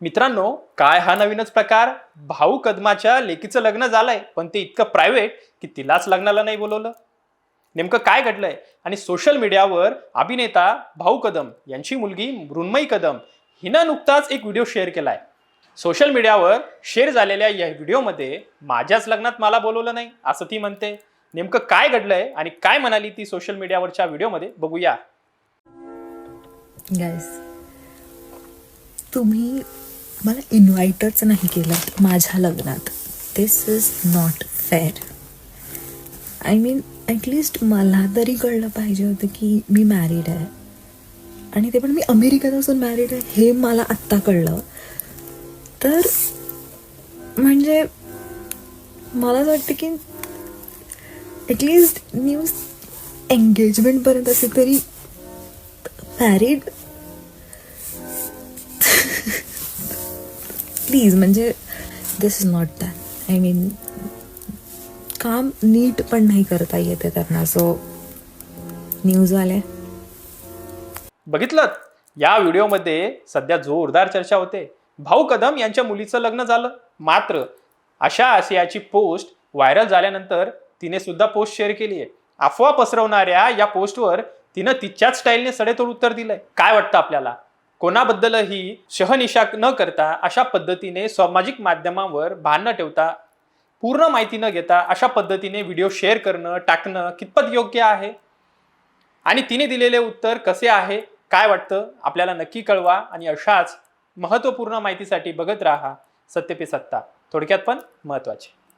मित्रांनो, काय हा नवीनच प्रकार? भाऊ कदमाच्या लेकीचं लग्न झालंय, पण ते इतकं प्रायव्हेट की तिलाच लग्नाला नाही बोलवलं. नेमकं काय घडलंय? आणि सोशल मीडियावर अभिनेता भाऊ कदम यांची मुलगी मृण्मयी कदम हिनं नुकताच एक व्हिडिओ शेअर केलाय. सोशल मीडियावर शेअर झालेल्या या व्हिडिओमध्ये माझ्याच लग्नात मला बोलवलं नाही असं ती म्हणते. नेमकं काय घडलंय आणि काय म्हणाली ती सोशल मीडियावरच्या व्हिडिओमध्ये बघूया. गाईज, तुम्ही मला इन्व्हाइटच नाही केलं माझ्या लग्नात. This is not fair. I mean at least मला तरी कळलं पाहिजे होतं की मी मॅरिड आहे, आणि ते पण मी अमेरिकेत असून मॅरिड आहे हे मला आत्ता कळलं. तर म्हणजे मला असं वाटतं की ॲटलिस्ट न्यूज एंगेजमेंटपर्यंत असे तरी मॅरिड प्लीज. म्हणजे this is not that. I mean काम नीट पण नाही करता येते त्यांना. सो न्यूजवाले बघितलं, या व्हिडिओमध्ये सध्या जोरदार चर्चा होते. भाऊ कदम यांच्या मुलीचं लग्न झालं, मात्र अशा आशयाची पोस्ट व्हायरल झाल्यानंतर तिने सुद्धा पोस्ट शेअर केली आहे. अफवा पसरवणाऱ्या या पोस्टवर तिनं तिच्याच स्टाईलने सडेतोड उत्तर दिलंय. काय वाटतं आपल्याला? कोणाबद्दलही शहनिशा न करता अशा पद्धतीने सामाजिक माध्यमांवर भान न ठेवता, पूर्ण माहिती न घेता अशा पद्धतीने व्हिडिओ शेअर करणं, टाकणं कितपत योग्य आहे? आणि तिने दिलेले उत्तर कसे आहे? काय वाटतं आपल्याला नक्की कळवा. आणि अशाच महत्त्वपूर्ण माहितीसाठी बघत राहा सत्य पे सत्ता, थोडक्यात पण महत्त्वाचे.